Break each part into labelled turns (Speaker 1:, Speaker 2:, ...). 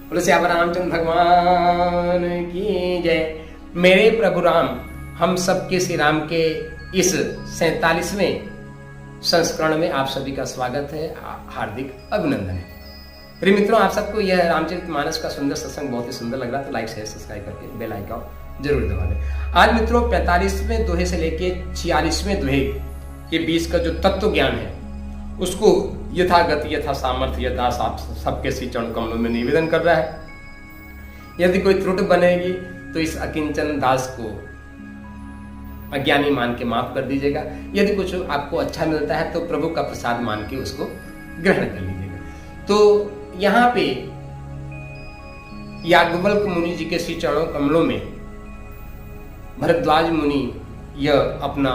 Speaker 1: बोलो श्याम रामचंद्र भगवान की जय। मेरे प्रभु राम हम सबके श्री राम के इस 47वें संस्करण में आप सभी का स्वागत है, हार्दिक अभिनंदन है। प्रिय मित्रों, आप सबको यह रामचरितमानस का सुंदर सत्संग बहुत ही सुंदर लग रहा है तो लाइक शेयर सब्सक्राइब करके बेल आइकन जरूर दबा दें। आज मित्रों 45वें दोहे से लेके 46वें दोहे के बीच का जो तत्व ज्ञान है उसको यथागत यथा सामर्थ्य यथा सबके श्री चरण कमलों में निवेदन कर रहा है। यदि कोई त्रुटि बनेगी तो इस अकिंचन दास को अज्ञानी मान के माफ कर दीजिएगा। यदि कुछ आपको अच्छा मिलता है तो प्रभु का प्रसाद मान के उसको ग्रहण कर लीजिएगा। तो यहाँ पे याज्ञवल्क्य मुनि जी के श्री चरणों कमलों में भरद्वाज मुनि यह अपना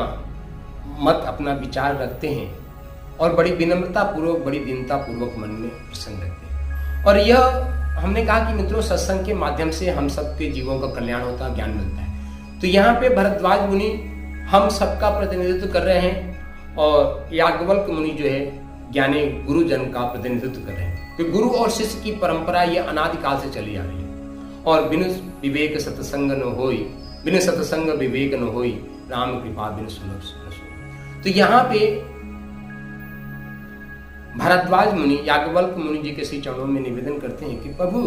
Speaker 1: मत, अपना विचार रखते हैं और बड़ी विनम्रता पूर्वक, बड़ी दीनता पूर्वक मन में प्रसंग रखते हैं। और यह हमने कहा कि मित्रों सत्संग के माध्यम से हम सबके जीवों का कल्याण होता है, ज्ञान मिलता है। तो यहाँ पे भरद्वाज मुनि हम सबका प्रतिनिधित्व कर रहे हैं और याज्ञवल्क्य मुनि जो है ज्ञानी गुरुजन का प्रतिनिधित्व कर रहे हैं। तो गुरु और शिष्य की परंपरा यह अनादिकाल से चली आ रही है। और बिनु विवेक सत्संग न होई, बिनु सत्संग विवेक न होई, राम कृपा बिनु सुलभ सुलभ। तो यहाँ पे भरद्वाज मुनि याज्ञवल्क्य मुनि जी के श्री चरणों में निवेदन करते हैं कि प्रभु,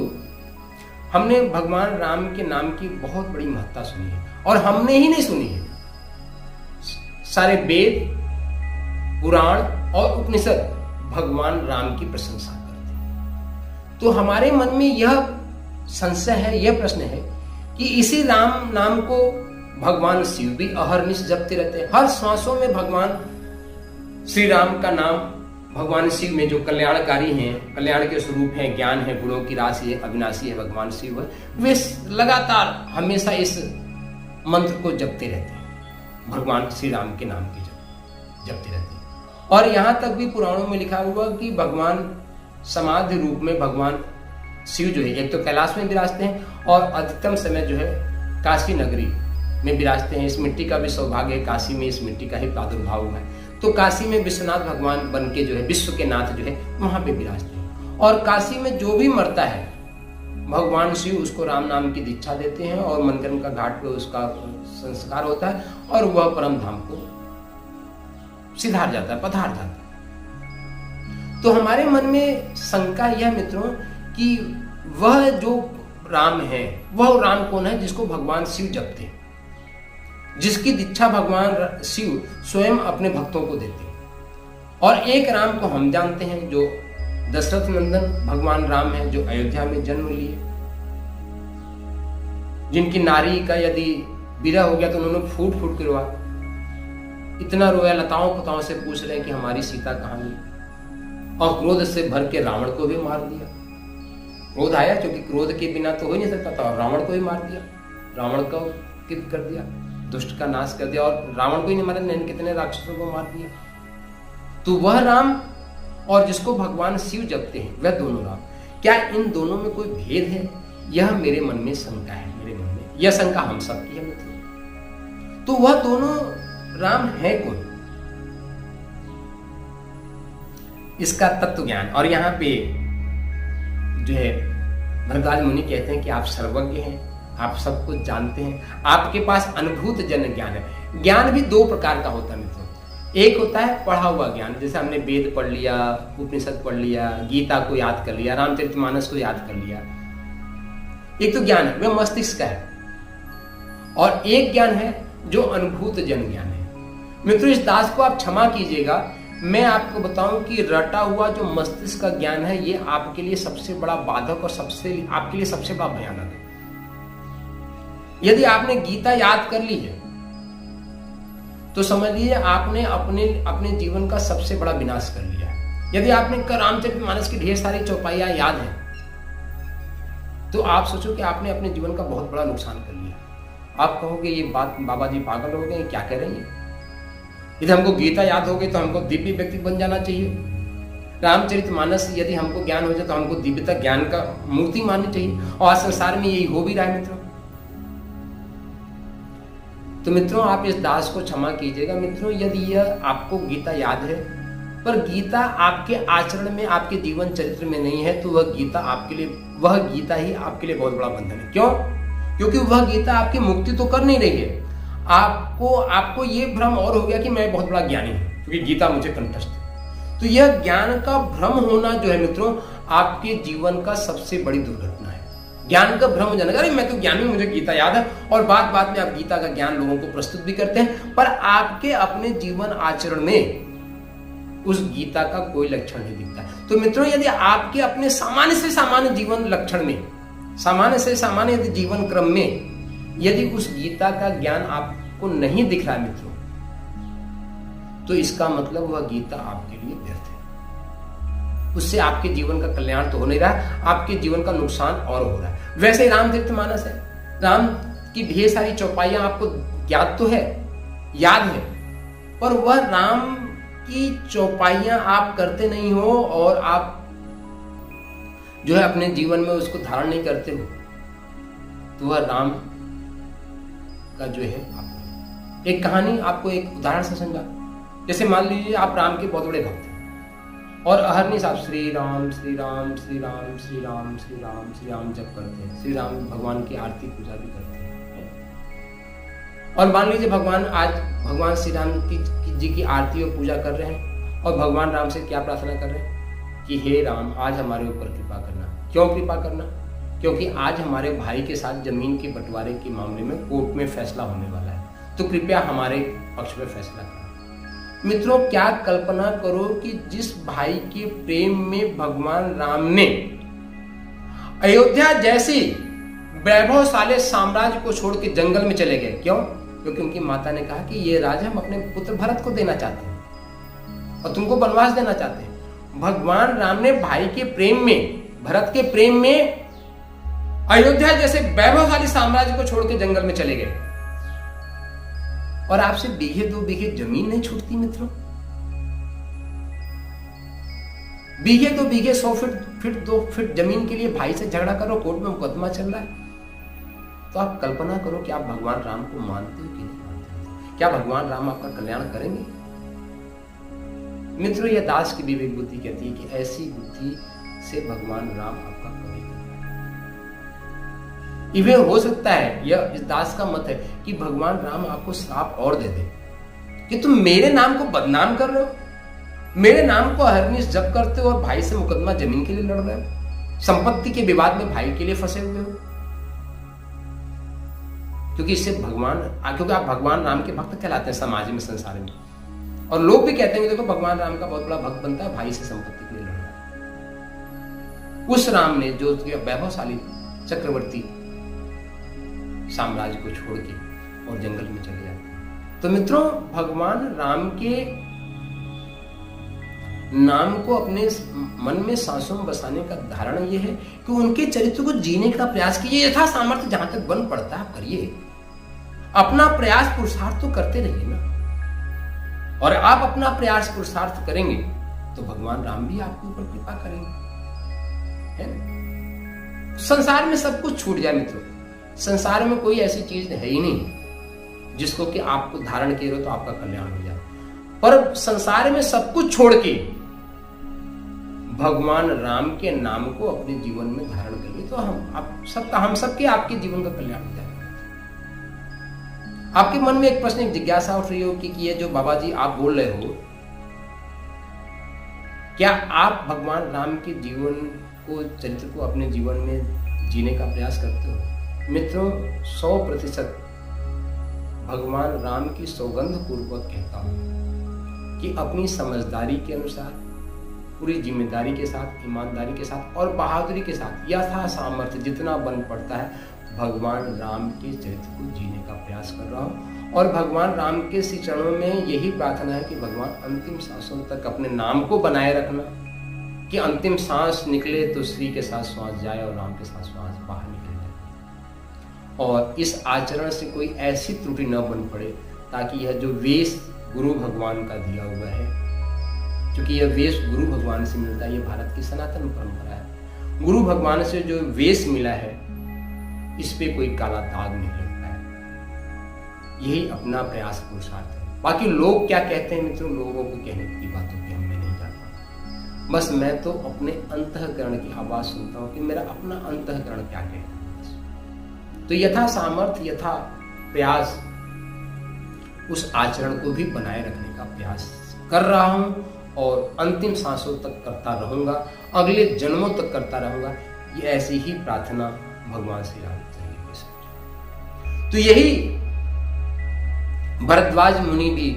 Speaker 1: हमने भगवान राम के नाम की बहुत बड़ी महत्ता सुनी है और हमने ही नहीं सुनी है, सारे वेद, पुराण और उपनिषद भगवान राम की प्रशंसा करते हैं। तो हमारे मन में यह संशय है, यह प्रश्न है कि इसी राम नाम को भगवान शिव भी अहरनिश जपते रहते हैं। हर श्वासों में भगवान श्री राम का नाम, भगवान शिव में जो कल्याणकारी हैं, कल्याण के स्वरूप हैं, ज्ञान है, गुणों की राशि है, अविनाशी है, भगवान शिव है, वे लगातार हमेशा इस मंत्र को जपते रहते हैं, भगवान श्री राम के नाम के जपते रहते हैं। और यहाँ तक भी पुराणों में लिखा हुआ कि भगवान समाधि रूप में भगवान शिव जो है एक तो कैलाश में विराजते हैं और अधिकतम समय जो है काशी नगरी में विराजते हैं। इस मिट्टी का भी सौभाग्य है, काशी में इस मिट्टी का ही प्रादुर्भाव हुआ है। तो काशी में विश्वनाथ भगवान बन के जो है विश्व के नाथ जो है वहां पे विराजते हैं। और काशी में जो भी मरता है भगवान शिव उसको राम नाम की दीक्षा देते हैं और मनकरम का घाट पे उसका संस्कार होता है और वह परम धाम को सिधार जाता है, पधार जाता है। तो हमारे मन में शंका यह मित्रों कि वह जो राम है वह राम कौन है जिसको भगवान शिव जपते हैं, जिसकी दीक्षा भगवान शिव स्वयं अपने भक्तों को देते हैं। और एक राम को हम जानते हैं जो दशरथ नंदन भगवान राम है, जो अयोध्या में जन्म लिए, जिनकी नारी का यदि विरह हो गया तो उन्होंने फूट फूट के रोआ, इतना रोया, लताओं पताओं से पूछ रहे कि हमारी सीता कहाँ गई। और क्रोध से भर के रावण को भी मार दिया। क्रोध आया क्योंकि क्रोध के बिना तो हो ही नहीं सकता था, रावण को ही मार दिया, रावण को कित कर दिया, दुष्ट का नाश कर दिया। और रावण को ही नहीं मारा, कितने राक्षसों को मार दिया। तो वह राम और जिसको भगवान शिव जपते हैं वह दोनों राम, क्या इन दोनों में कोई भेद है? यह मेरे मन में शंका है, मेरे मन में यह शंका हम सबकी है मित्रों। तो वह दोनों राम है कौन? इसका तत्व ज्ञान। और यहाँ पे जो है भरद्वाज मुनि कहते हैं कि आप सर्वज्ञ हैं, आप सब कुछ जानते हैं, आपके पास अनुभूत जन ज्ञान है। ज्ञान भी दो प्रकार का होता है मित्रों। एक होता है पढ़ा हुआ ज्ञान, जैसे हमने वेद पढ़ लिया, उपनिषद पढ़ लिया, गीता को याद कर लिया, रामचरितमानस को याद कर लिया। एक तो ज्ञान है वह मस्तिष्क का है और एक ज्ञान है जो अनुभूत जन ज्ञान है। मित्रों इस दास को आप क्षमा कीजिएगा, मैं आपको बताऊं कि रटा हुआ जो मस्तिष्क का ज्ञान है ये आपके लिए सबसे बड़ा बाधक और आपके लिए सबसे बड़ा भयानक है। यदि आपने गीता याद कर ली है तो समझ लीजिए आपने अपने जीवन का सबसे बड़ा विनाश कर लिया है। यदि आपने रामचरितमानस की ढेर सारी चौपाइयां याद हैं तो आप सोचो कि आपने अपने जीवन का बहुत बड़ा नुकसान कर लिया। आप कहोगे ये बात बाबा जी पागल हो गए, क्या कह रहे हैं? यदि हमको गीता याद हो गई तो हमको दिव्य व्यक्ति बन जाना चाहिए। रामचरितमानस यदि हमको ज्ञान हो जाए तो हमको दिव्यता ज्ञान का मूर्ति माननी चाहिए। और आज संसार में यही हो भी रहा है मित्रों। तो मित्रों आप इस दास को क्षमा कीजिएगा। मित्रों यदि यह आपको गीता याद है पर गीता आपके आचरण में, आपके जीवन चरित्र में नहीं है तो वह गीता आपके लिए वह गीता ही आपके लिए बहुत बड़ा बंधन है। क्यों? क्योंकि वह गीता आपकी मुक्ति तो कर नहीं रही है, आपको ये भ्रम और हो गया कि मैं बहुत बड़ा ज्ञानी हूं क्योंकि गीता मुझे कंठस्थ है। तो यह ज्ञान का भ्रम होना जो है मित्रों, आपके जीवन का सबसे बड़ी दुर्घटना है। ज्ञान का भ्रम हो जाना, अरे मैं तो ज्ञानी हूं, मुझे गीता याद है, और बात में आप गीता का ज्ञान लोगों को प्रस्तुत भी करते हैं, पर आपके अपने जीवन आचरण में उस गीता का कोई लक्षण नहीं दिखता। तो मित्रों, यदि आपके अपने सामान्य से सामान्य जीवन लक्षण में, सामान्य से सामान्य यदि जीवन क्रम में यदि उस गीता का ज्ञान आपको नहीं दिख रहा है मित्रों, तो इसका मतलब वह गीता आपके लिए व्यर्थ है। उससे आपके जीवन का कल्याण तो हो नहीं रहा, आपके जीवन का नुकसान और हो रहा है। वैसे ही रामचरितमानस है, राम की ढेर सारी चौपाइयां आपको याद तो है, याद है, पर वह राम की चौपाइयां आप करते नहीं हो और आप जो है अपने जीवन में उसको धारण नहीं करते हो, तो वह राम का जो है आप एक कहानी आपको एक उदाहरण से समझा। जैसे मान लीजिए आप राम के बहुत बड़े भक्त हैं और अहरनिश आप श्री राम श्री राम श्री राम श्री राम श्री राम श्री राम जप करते हैं, श्री राम भगवान की आरती पूजा भी करते हैं। और मान लीजिए भगवान श्री राम जी की आरती और पूजा कर रहे हैं और भगवान राम से क्या प्रार्थना कर रहे हैं कि हे राम, आज हमारे ऊपर कृपा करना। क्यों कृपा करना? क्योंकि आज हमारे भाई के साथ जमीन के बंटवारे के मामले में कोर्ट में फैसला होने वाला है, तो कृपया हमारे पक्ष में फैसला करो। मित्रों, क्या कल्पना करो कि जिस भाई के प्रेम में भगवान राम ने अयोध्या जैसी वैभवशाली साम्राज्य को छोड़ के जंगल में चले गए। क्यों? क्योंकि उनकी माता ने कहा कि ये राज हम अपने पुत्र भरत को देना चाहते हैं और तुमको वनवास देना चाहते हैं। भगवान राम ने भाई के प्रेम में, भरत के प्रेम में अयोध्या जैसे वैभवशाली साम्राज्य को छोड़ के जंगल में चले गए और आपसे बीघे 2 बीघे जमीन नहीं छूटती मित्रों। बीघे 2 बीघे 100 फीट 2 फीट जमीन के लिए भाई से झगड़ा करो, कोर्ट में मुकदमा चल रहा है। तो आप कल्पना करो कि आप भगवान राम को मानते हो कि नहीं मानते? क्या भगवान राम आपका कल्याण करेंगे? मित्रों, यह दास की विवेक बुद्धि कहती है कि ऐसी बुद्धि से भगवान राम आपका कभी इवन हो सकता है, यह इस दास का मत है कि भगवान राम आपको श्राप और दे दे कि तुम मेरे नाम को बदनाम कर रहे हो, मेरे नाम को अहरनिश जप करते हो और भाई से मुकदमा जमीन के लिए लड़ रहे हो, संपत्ति के विवाद में भाई के लिए फंसे हुए हो। क्योंकि आप भगवान राम के भक्त कहलाते हैं समाज में, संसार में, और लोग भी कहते हैं कि देखो भगवान राम का बहुत बड़ा भक्त बनता है, भाई से संपत्ति के लिए लड़ रहा है। उस राम ने जो वैभवशाली चक्रवर्ती साम्राज्य को छोड़ के और जंगल में चले जाते। तो मित्रों, भगवान राम के नाम को अपने मन में सांसों में बसाने का धारणा यह है कि उनके चरित्र को जीने का प्रयास कीजिए। यथा सामर्थ्य जहां तक बन पड़ता है आप करिए, अपना प्रयास पुरुषार्थ तो करते रहिए ना। और आप अपना प्रयास पुरुषार्थ करेंगे तो भगवान राम भी आपके ऊपर कृपा करेंगे, है? संसार में सब कुछ छूट जाए मित्रों, संसार में कोई ऐसी चीज है ही नहीं जिसको कि आपको धारण किए रहो तो आपका कल्याण हो जाए। पर संसार में सब कुछ छोड़ के भगवान राम के नाम को अपने जीवन में धारण करिए तो हम सबके आपके जीवन का कल्याण हो जाएगा। आपके मन में एक प्रश्न, एक जिज्ञासा उठ रही हो कि ये जो बाबा जी आप बोल रहे हो, क्या आप भगवान राम के जीवन को, चरित्र को अपने जीवन में जीने का प्रयास करते हो? मित्रों, 100% भगवान राम की सौगंध पूर्वक कहता हूं कि अपनी समझदारी के अनुसार, पूरी जिम्मेदारी के साथ, ईमानदारी के साथ और बहादुरी के साथ यथा सामर्थ्य जितना बन पड़ता है भगवान राम के चरित्र को जीने का प्रयास कर रहा हूं। और भगवान राम के श्री चरणों में यही प्रार्थना है कि भगवान अंतिम सांसों तक अपने नाम को बनाए रखना, कि अंतिम सांस निकले तो श्री के साथ श्वास जाए और राम के साथ श्वास बाहर निकल जाए। और इस आचरण से कोई ऐसी त्रुटि न बन पड़े ताकि यह जो वेश गुरु भगवान का दिया हुआ है, क्योंकि यह वेश गुरु भगवान से मिलता है, यह भारत की सनातन परंपरा है। गुरु भगवान से जो वेश मिला है इस पे कोई काला दाग नहीं लगता है। यही अपना प्रयास पुरुषार्थ है। बाकी लोग क्या कहते हैं मित्रों, लोगों को कहने की बातों पे मैं नहीं जाता। बस मैं तो अपने अंतःकरण की आवाज सुनता हूं कि मेरा अपना अंतःकरण क्या कहता है। तो यथा सामर्थ्य यथा प्रयास उस आचरण को भी बनाए रखने का प्रयास कर रहा हूं और अंतिम सांसों तक करता रहूंगा, अगले जन्मों तक करता रहूंगा। ये ऐसी ही प्रार्थना भगवान श्री राम चाहिए। तो यही भरद्वाज मुनि भी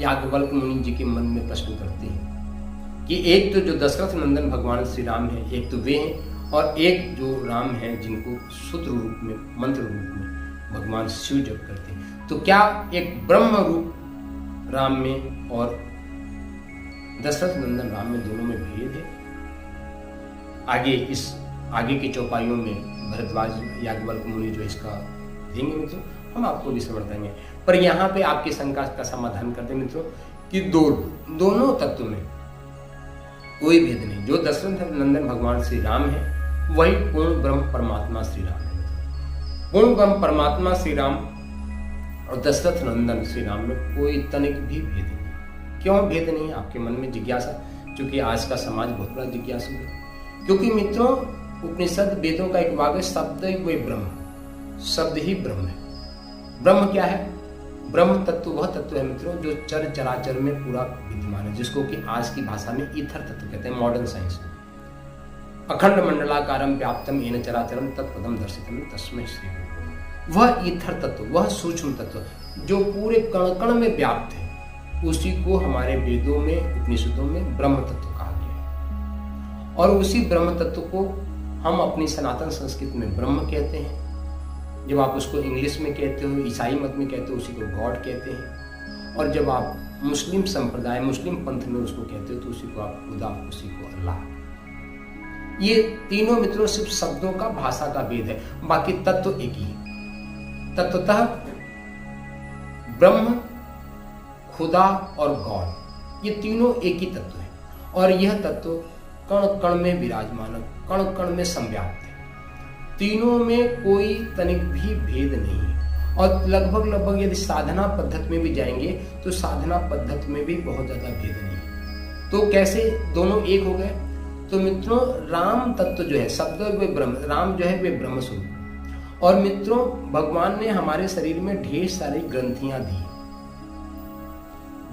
Speaker 1: याज्ञवल्क्य मुनि जी के मन में प्रश्न करते हैं कि एक तो जो दशरथ नंदन भगवान श्री राम है, एक तो वे हैं, और एक जो राम है जिनको सूत्र रूप में, मंत्र रूप में भगवान शिव जप करते हैं, तो क्या एक ब्रह्म रूप राम में और दशरथ नंदन राम में दोनों में भेद है? आगे की चौपाइयों में भरद्वाज याज्ञवल्क्य मुनि जो इसका देंगे मित्रों, हम आपको भी समझ देंगे। पर यहाँ पे आपकी शंका का समाधान करते हैं मित्रों कि दोनों तत्व में कोई भेद नहीं। जो दशरथ नंदन भगवान श्री राम है वही पूर्ण ब्रह्म परमात्मा श्री राम है। पूर्ण ब्रह्म परमात्मा श्री राम और दशरथ नंदन श्री राम में कोई तनिक भी भेद नहीं। क्यों भेद नहीं? आपके मन में जिज्ञासा, क्योंकि आज का समाज बहुत बड़ा जिज्ञासु है। क्योंकि मित्रों उपनिषद वेदों का एक वाक्य शब्द ही वही ब्रह्म, शब्द ही ब्रह्म है। ब्रह्म क्या है? ब्रह्म तत्व वह तत्व है मित्रों जो चर चराचर में पूरा विद्यमान है, जिसको कि आज की भाषा में ईथर तत्व कहते हैं, मॉडर्न साइंस में। अखंड मंडलाकारम व्याप्तम येन चराचरम तत्पदम दर्शितम तस्मै श्री गुरु। वह ईथर तत्व, वह सूक्ष्म तत्व जो पूरे कण कण में व्याप्त है, उसी को हमारे वेदों में, उपनिषदों में ब्रह्म तत्व कहा गया है। और उसी ब्रह्म तत्व को हम अपनी सनातन संस्कृति में ब्रह्म कहते हैं। जब आप उसको इंग्लिश में कहते हो, ईसाई मत में कहते हो, उसी को गॉड कहते हैं। और जब आप मुस्लिम संप्रदाय, मुस्लिम पंथ में उसको कहते हो, तो उसी को आप खुदा, उसी को अल्लाह। ये तीनों मित्रों सिर्फ शब्दों का, भाषा का भेद है, बाकी तत्व एक ही है। तत्वतः ब्रह्म, खुदा और गॉड, ये तीनों एक ही तत्व है। और यह तत्व कण कण में विराजमान, कण कण में संव्याप्त है। तीनों में कोई तनिक भी भेद नहीं है। और लगभग यदि साधना पद्धति में भी जाएंगे तो साधना पद्धति में भी बहुत ज्यादा भेद नहीं है। तो कैसे दोनों एक हो गए? तो मित्रों राम तत्व जो है, शब्द वे ब्रह्म, राम जो है वे ब्रह्म स्वरूप। और मित्रों भगवान ने हमारे शरीर में ढेर सारी ग्रंथियां दी,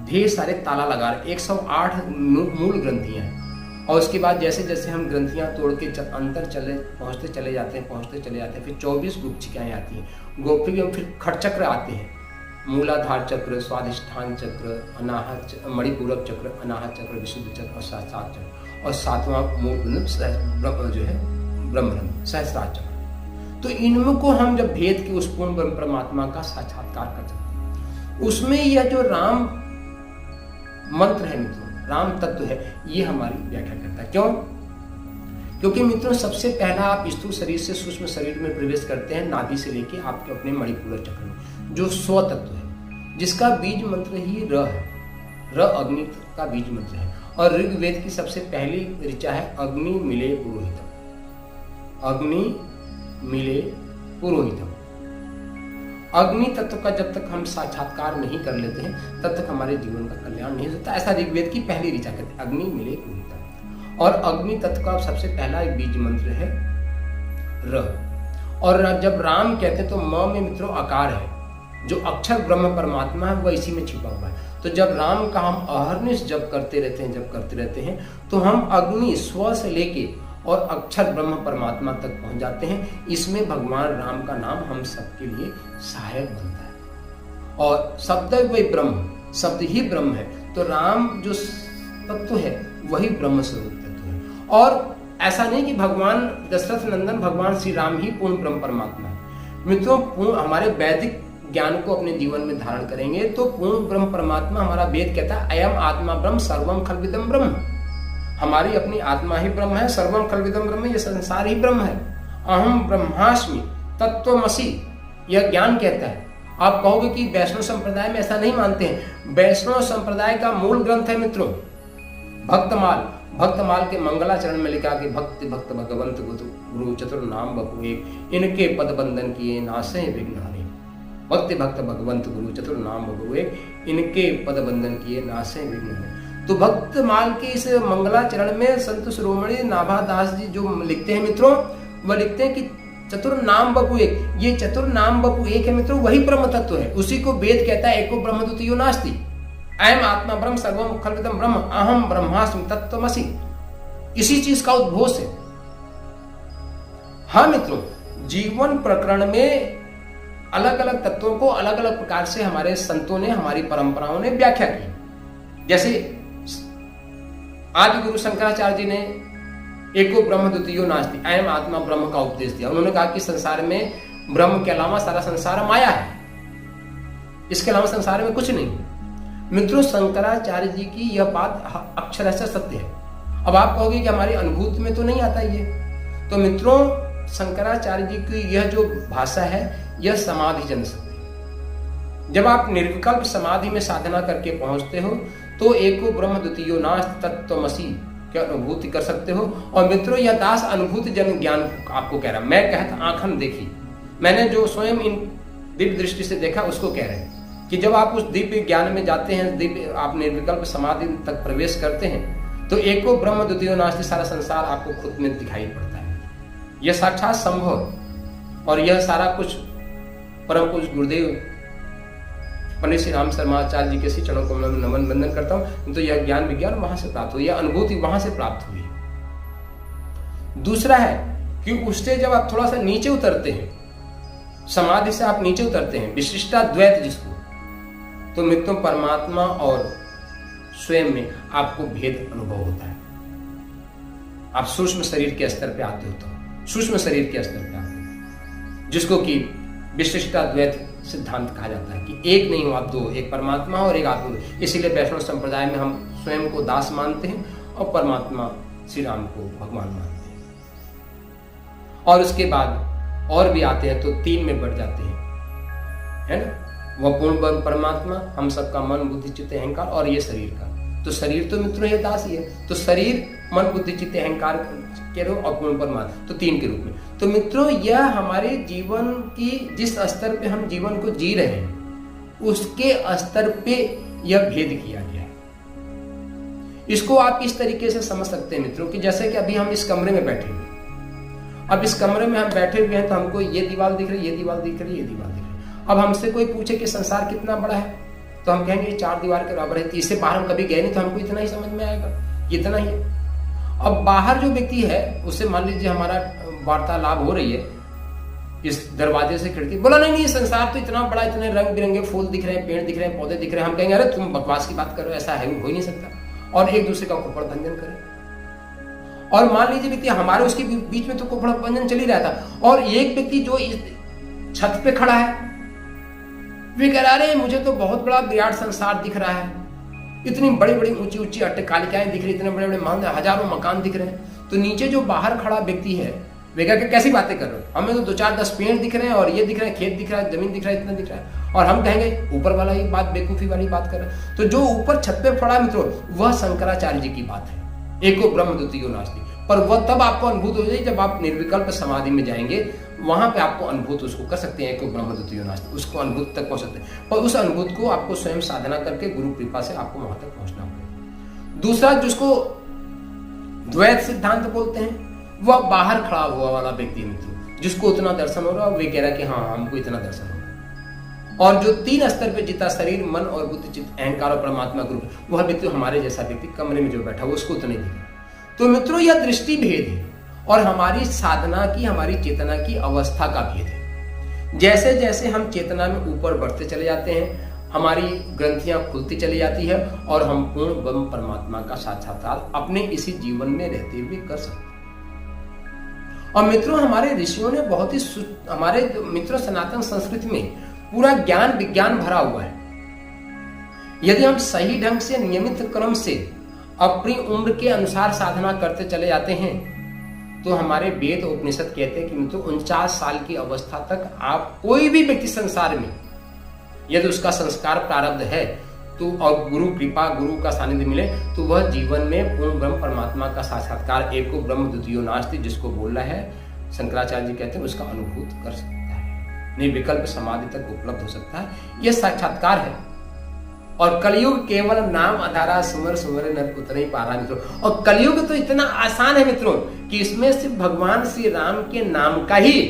Speaker 1: ढेर सारे ताला लगा, 108 मूल ग्रंथियां हैं। और उसके बाद जैसे जैसे हम ग्रंथियां तोड़ के अंतर पहुंचते चले जाते हैं, फिर 24 गुप्तचिकाएं आती हैं, गोपी फिर खटचक्र आते हैं, मूलाधार चक्र, स्वाधिष्ठान चक्र, अनाहत, मणिपूरक चक्र, अनाहत चक्र, विशुद्ध चक्र और सहस्रार चक्र, और 7वां मूल जो है ब्रह्मरंध्र, सहस्रार चक्र। तो इनको हम जब भेद के उस पूर्ण ब्रह्म परमात्मा का साक्षात्कार कर सकते हैं, उसमें यह जो राम मंत्र है मित्रों, राम तत्व है, ये हमारी व्याख्या करता है। क्यों? क्योंकि मित्रों सबसे पहला आप स्थूल शरीर से सूक्ष्म शरीर में प्रवेश करते हैं, नाभि से लेके आपके अपने मणिपूरक चक्र में, जो स्व तत्व है, जिसका बीज मंत्र ही र है। र अग्नि का बीज मंत्र है। और ऋग्वेद की सबसे पहली ऋचा है अग्नि मिले पुरोहितम, अग्नि मिले पुरोहितम। अग्नि तत्व का जब तक हम साक्षात्कार नहीं कर लेते हैं तब तक हमारे जीवन का कल्याण नहीं होता। ऐसा ऋग्वेद की पहली ऋचा कहते हैं, अग्नि मिले पुरोहितम। और अग्नि तत्व का सबसे पहला एक बीज मंत्र है र। और जब राम कहते हैं तो म में मित्रों आकार है, जो अक्षर ब्रह्म परमात्मा है वह इसी में छिपा हुआ है। तो जब राम का हम अहर्निश जप करते रहते हैं तो हम अग्नि स्व से लेके और अक्षर ब्रह्म परमात्मा तक पहुंच जाते हैं। इसमें भगवान राम का नाम हम सबके लिए सहायक बनता है। और शब्द वही ब्रह्म, शब्द ही ब्रह्म है, तो राम जो तत्व है वही ब्रह्म स्वरूप तत्व है। और ऐसा नहीं कि भगवान दशरथ नंदन भगवान श्री राम ही पूर्ण ब्रह्म परमात्मा है। मित्रों हमारे वैदिक ज्ञान को अपने जीवन में धारण करेंगे तो पूर्ण ब्रह्म परमात्मा, हमारा वेद कहता है अयम आत्मा ब्रह्म सर्वम खल्विदम ब्रह्म। हमारी अपनी आत्मा ही ब्रह्म है, सर्वम खल्विदम ब्रह्म, ये संसार ही ब्रह्म है। अहम ब्रह्मास्मि तत्वमसि, यह ज्ञान कहता है। आप कहोगे कि वैष्णव संप्रदाय में ऐसा नहीं मानते हैं। वैष्णव संप्रदाय का मूल ग्रंथ है मित्रों भक्तमाल। भक्तमाल के मंगलाचरण में लिखा कि भक्ति भक्त भगवंत गुरु चतुर नाम बपु एक, इनके पद बंधन किए नासे विघ्न हरे। भक्ति भक्त भगवंत गुरु चतुर नाम बपु एक, इनके पद बंधन किए नासे विघ्न हरे। तो भक्त माल के इस मंगलाचरण में संत शिरोमणि नाभादास जी जो लिखते हैं मित्रों, वह लिखते हैं कि चतुर नाम बपु एक, ये चतुर नाम बपु एक है मित्रों, वही ब्रह्म तत्व है। उसी को वेद कहता है एको ब्रह्म द्वितीयो नास्ति, अयम आत्मा ब्रह्म सर्वम खल्विदम ब्रह्म अहम ब्रह्मास्मि तत्त्वमसि। इसी चीज का उद्घोष है। हाँ मित्रों, जीवन प्रकरण में अलग अलग तत्वों को अलग अलग प्रकार से हमारे संतों ने, हमारी परंपराओं ने व्याख्या की। जैसे आदि गुरु शंकराचार्य जी ने एको ब्रह्म द्वितीयो नास्ति, अयम आत्मा ब्रह्म का उपदेश दिया। उन्होंने कहा कि संसार में ब्रह्म के अलावा सारा संसार माया है, इसके अलावा संसार में कुछ नहीं। मित्रों, शंकराचार्य जी की यह बात अक्षरशः सत्य है। अब आप कहोगे कि हमारी अनुभूति में तो नहीं आता ये, तो मित्रों शंकराचार्य जी की यह जो भाषा है यह समाधि जन शक्ति। जब आप निर्विकल्प समाधि में साधना करके पहुंचते हो तो एको ब्रह्म द्वितीयो नास्ति तत्त्वमसि की अनुभूति कर सकते हो। और मित्रों, यह दास अनुभूति जन ज्ञान आपको कह रहा, मैं कहता आंखन देखी, मैंने जो स्वयं इन दिव्य दृष्टि से देखा उसको कह रहे हैं कि जब आप उस दिव्य ज्ञान में जाते हैं, दिव्य आप निर्विकल्प समाधि तक प्रवेश करते हैं, तो एको ब्रह्म द्वितीयो नास्ति सारा संसार आपको खुद में दिखाई पड़ता है। यह साक्षात संभव, और यह सारा कुछ परम पूज्य गुरुदेव पंडित श्री राम शर्माचार्य जी के श्री चरणों को मैं नमन वंदन करता हूं। तो यह ज्ञान विज्ञान वहां से प्राप्त हुई, यह अनुभूति वहां से प्राप्त हुई। दूसरा है कि उससे जब आप थोड़ा सा नीचे उतरते हैं, समाधि से आप नीचे उतरते हैं, विशिष्टाद्वैत जिसको, तो मित्रों परमात्मा और स्वयं में आपको भेद अनुभव होता है। आप सूक्ष्म शरीर के स्तर पे आते हो, तो सूक्ष्म शरीर के स्तर पे आते हो, जिसको कि विशिष्टाद्वैत सिद्धांत कहा जाता है कि एक नहीं हो आप, दो, एक परमात्मा और एक आत्मा। इसीलिए वैष्णव संप्रदाय में हम स्वयं को दास मानते हैं और परमात्मा श्री राम को भगवान मानते हैं। और उसके बाद और भी आते हैं तो तीन में बढ़ जाते हैं, है ना, वह पूर्ण ब्रह्म परमात्मा, हम सबका मन बुद्धि चित्त अहंकार, और ये शरीर का। तो शरीर तो मित्रों ये दास ही है, तो शरीर मन बुद्धि चित्त अहंकार के रूप और पूर्ण परमात्मा, तो तीन के रूप में। तो मित्रों यह हमारे जीवन की जिस स्तर पे हम जीवन को जी रहे हैं उसके स्तर पे यह भेद किया गया है। इसको आप इस तरीके से समझ सकते हैं मित्रों कि जैसे कि अभी हम इस कमरे में बैठे हुए, अब इस कमरे में हम बैठे हुए हैं तो हमको ये दीवार दिख रही, ये दीवार दिख रही, ये दीवार दिख रही। अब हमसे कोई पूछे कि संसार कितना बड़ा है, तो हम कहेंगे ये चार दीवार के बराबर है। इससे बाहर हम कभी गए नहीं, तो हमको इतना ही समझ में आएगा, इतना ही है। अब बाहर जो व्यक्ति है उससे मान लीजिए हमारा वार्तालाप हो रही है इस दरवाजे से, खिड़की, बोला नहीं नहीं संसार तो इतना बड़ा, इतने रंग बिरंगे फूल दिख रहे हैं, पेड़ दिख रहे हैं, पौधे दिख रहे हैं। हम कहेंगे अरे तुम बकवास की बात करो, ऐसा है हो ही नहीं सकता, और एक दूसरे का कुपड़ भंजन करें। और मान लीजिए व्यक्ति हमारे उसके बीच में तो कुपड़ भंजन चल ही रहा था, और एक व्यक्ति जो इस छत पे खड़ा है वे कह रहा है मुझे तो बहुत बड़ा विराट संसार दिख रहा है, इतनी बड़ी बड़ी ऊंची ऊंची अट्टकालिकाएं दिख रही, इतने बड़े बड़े महल, हजारों मकान दिख रहे हैं। तो नीचे जो बाहर खड़ा व्यक्ति है वे कह के कैसी बातें कर रहे हो, हमें तो 2-4-10 पेड़ दिख रहे हैं, और ये दिख रहा है, खेत दिख रहा है, जमीन दिख रहा है, इतना दिख रहा है, और हम कहेंगे ऊपर वाला ही बात बेवकूफी वाली बात कर रहे हैं। तो जो ऊपर छत पे खड़ा है मित्रों वह शंकराचार्य जी की बात है, एको ब्रह्म द्वितीयो नास्ति। पर वह तब आपको अनुभूत हो जाएगी जब आप निर्विकल्प समाधि में जाएंगे, वहां पे आपको अनुभूत उसको कर सकते हैं, एको ब्रह्म द्वितीयो नास्ति, उसको अनुभूत तक पहुंच सकते हैं। पर उस अनुभूत को आपको स्वयं साधना करके गुरु कृपा से आपको वहां तक पहुंचना होगा। दूसरा जिसको द्वैत सिद्धांत बोलते हैं, वह बाहर खड़ा हुआ वाला व्यक्ति मित्र, जिसको उतना दर्शन हो रहा है, वे कह रहा है कि हाँ हमको इतना दर्शन हो रहा है। और जो तीन स्तर पे जीता, शरीर मन और बुद्धि चित्त अहंकार और परमात्मा ग्रुप, वह व्यक्ति हमारे जैसा व्यक्ति कमरे में जो बैठा वो उसको उतना ही दिखा। तो मित्रों यह दृष्टि भेद है और हमारी साधना की, हमारी चेतना की अवस्था का भेद है। जैसे जैसे हम चेतना में ऊपर बढ़ते चले जाते हैं, हमारी ग्रंथियां खुलती चली जाती है और हम पूर्ण ब्रह्म परमात्मा का साक्षात्कार अपने इसी जीवन में रहते हुए कर सकते हैं। और मित्रों हमारे ऋषियों ने बहुत ही हमारे मित्रों सनातन संस्कृति में पूरा ज्ञान विज्ञान भरा हुआ है। यदि हम सही ढंग से नियमित क्रम से अपनी उम्र के अनुसार साधना करते चले जाते हैं तो हमारे वेद उपनिषद कहते हैं कि मित्रों 49 साल की अवस्था तक आप कोई भी व्यक्ति संसार में यदि उसका संस्कार प्रारब्ध है तो और गुरु कृपा गुरु का सानिध्य मिले तो वह जीवन में पूर्ण ब्रह्म परमात्मा का साक्षात्कार एको ब्रह्म द्वितीयो नास्ति जिसको बोल रहा है शंकराचार्य जी कहते हैं उसका अनुभूत कर सकता है, निर्विकल्प समाधि तक उपलब्ध हो सकता है। यह साक्षात्कार है। और कलयुग केवल नाम आधारा, सुमर सुमर नर उतरे पारा मित्रों। और कलयुग तो इतना आसान है मित्रों कि इसमें सिर्फ भगवान श्री राम के नाम का ही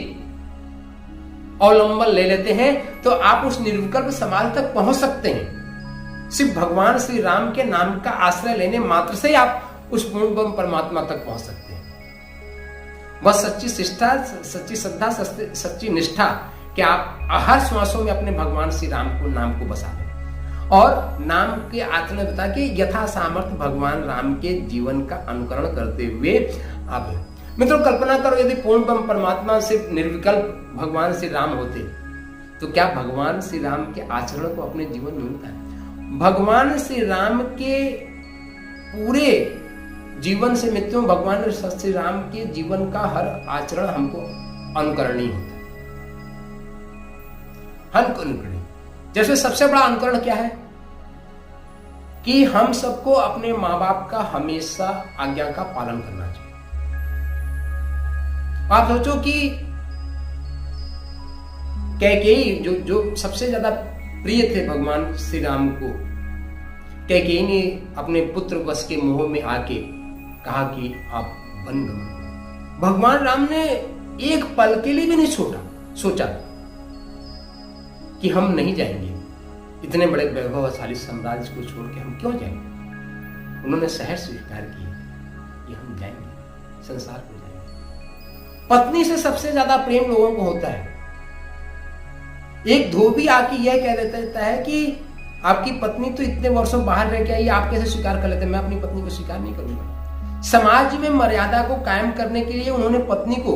Speaker 1: अवलंबन ले लेते हैं तो आप उस निर्विकल्प समाधि तक पहुंच सकते हैं। सिर्फ भगवान श्री राम के नाम का आश्रय लेने मात्र से आप उस पूर्ण ब्रह्म परमात्मा तक पहुंच सकते हैं। बस सच्ची निष्ठा, सच्ची श्रद्धा, सच्ची निष्ठा कि आप हर श्वासों में अपने भगवान श्री राम को नाम को बसा लें और नाम के आचरण में बता के यथा सामर्थ्य भगवान राम के जीवन का अनुकरण करते हुए आप मित्रों कल्पना करो यदि पूर्ण ब्रह्म परमात्मा से निर्विकल्प भगवान श्री राम होते तो क्या भगवान श्री राम के आचरण को अपने जीवन में उतारे? भगवान श्री राम के पूरे जीवन से मित्रों भगवान श्री राम के जीवन का हर आचरण हमको अनुकरणीय होता है। अनुकरणीय जैसे सबसे बड़ा अनुकरण क्या है कि हम सबको अपने माँ बाप का हमेशा आज्ञा का पालन करना चाहिए। आप सोचो कि कैकेयी जो सबसे ज्यादा प्रिय थे भगवान श्री राम को, कैकेयी ने अपने पुत्र वश के मोह में आके कहा कि आप वन गमन। भगवान राम ने एक पल के लिए भी नहीं सोचा कि हम नहीं जाएंगे, इतने बड़े वैभवशाली साम्राज्य को छोड़ के हम क्यों जाएंगे। उन्होंने सहज स्वीकार किया कि हम जाएंगे, संसार को जाएंगे। पत्नी से सबसे ज्यादा प्रेम लोगों को होता है। एक धोबी आके यह कह देता है कि आपकी पत्नी तो इतने वर्षों बाहर रह के आई, आप कैसे स्वीकार कर लेते हैं? मैं अपनी पत्नी को स्वीकार नहीं करूंगा। समाज में मर्यादा को कायम करने के लिए उन्होंने पत्नी को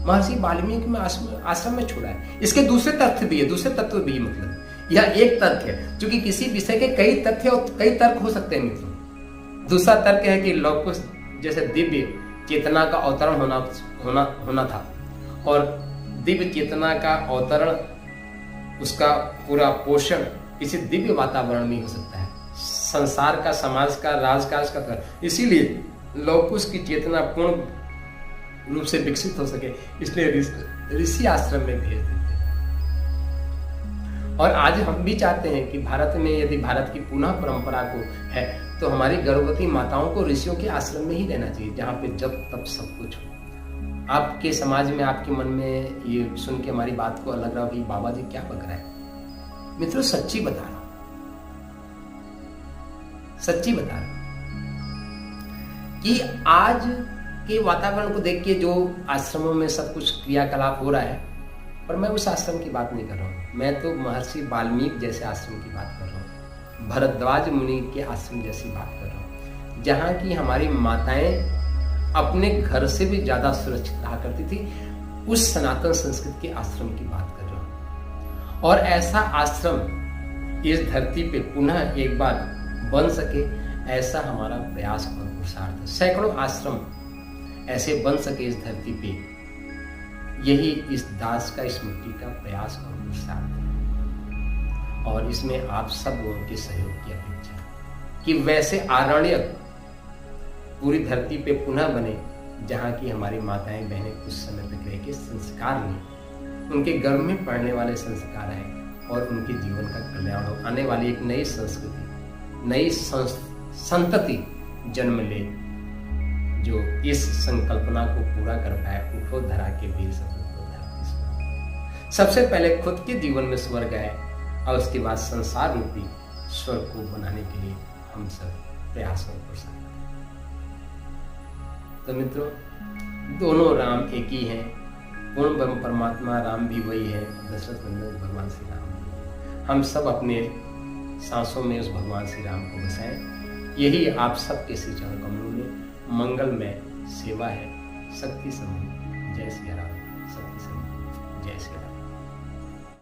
Speaker 1: महर्षि वाल्मीकि में आश्रम में छोड़ा है। इसके दूसरे तथ्य भी है, दूसरे तत्व भी है। मतलब यह एक तर्क है, क्योंकि किसी विषय के कई तथ्य और कई तर्क हो सकते हैं मित्रों। दूसरा तर्क है कि लौकुश जैसे दिव्य चेतना का अवतरण होना था और दिव्य चेतना का अवतरण, उसका पूरा पोषण किसी दिव्य वातावरण में हो सकता है, संसार का, समाज का, राजकाज का। इसीलिए लौकुश की चेतना पूर्ण रूप से विकसित हो सके, इसलिए ऋषि आश्रम में भेज देते हैं। और आज हम भी चाहते हैं कि भारत में यदि भारत की पुनः परंपरा को है तो हमारी गर्भवती माताओं को ऋषियों के आश्रम में ही रहना चाहिए, जहाँ पे जब तब सब कुछ हो। आपके समाज में, आपके मन में ये सुन के हमारी बात को अलग रहा कि बाबा जी क्या बक रहा है। मित्रों सच्ची बता रहा, सच्ची बता रहा कि आज के वातावरण को देख के जो आश्रमों में सब कुछ क्रियाकलाप हो रहा है, पर मैं उस आश्रम की बात नहीं कर रहा हूँ। मैं तो महर्षि वाल्मीकि जैसे आश्रम की बात कर रहा हूँ, भरद्वाज मुनि के आश्रम जैसी बात कर रहा हूँ, जहाँ की हमारी माताएं अपने घर से भी ज्यादा सुरक्षित रहा करती थी। उस सनातन संस्कृति के आश्रम की बात कर रहा हूँ। और ऐसा आश्रम इस धरती पे पुनः एक बार बन सके, ऐसा हमारा प्रयास और पुरुषार्थ है। सैकड़ों आश्रम ऐसे बन सके इस धरती पे, यही इस दास का, इस मिट्टी का प्रयास और पुरुषार्थ है। और इसमें आप सब लोगों के सहयोग की अपेक्षा कि वैसे आरण्यक पूरी धरती पे पुनः बने, जहाँ की हमारी माताएं बहनें कुछ समय तक रह के संस्कार लें, उनके गर्भ में पड़ने वाले संस्कार आए और उनके जीवन का कल्याण हो। आने वाली एक नई संस्कृति, नई संतति जन्म ले, जो इस संकल्पना को पूरा कर पाए। उठो धरा के वीर सपूतो धरती स्वर्ग। सबसे पहले खुद के जीवन में स्वर्ग है और उसके बाद संसार रूपी स्वर्ग को बनाने के लिए हम सब प्रयास और पुरुषार्थ। तो मित्रों, दोनों राम एक ही हैं, पूर्ण ब्रह्म परमात्मा राम भी वही है, दशरथ नंदन भगवान श्री राम भी है। हम सब अपने सांसों में उस भगवान श्री राम को बसाएं। यही आप सबके श्री चरण कमलों में मंगलमय सेवा है। शक्ति समूह जय श्री राम, शक्ति समूह जय श्री राम।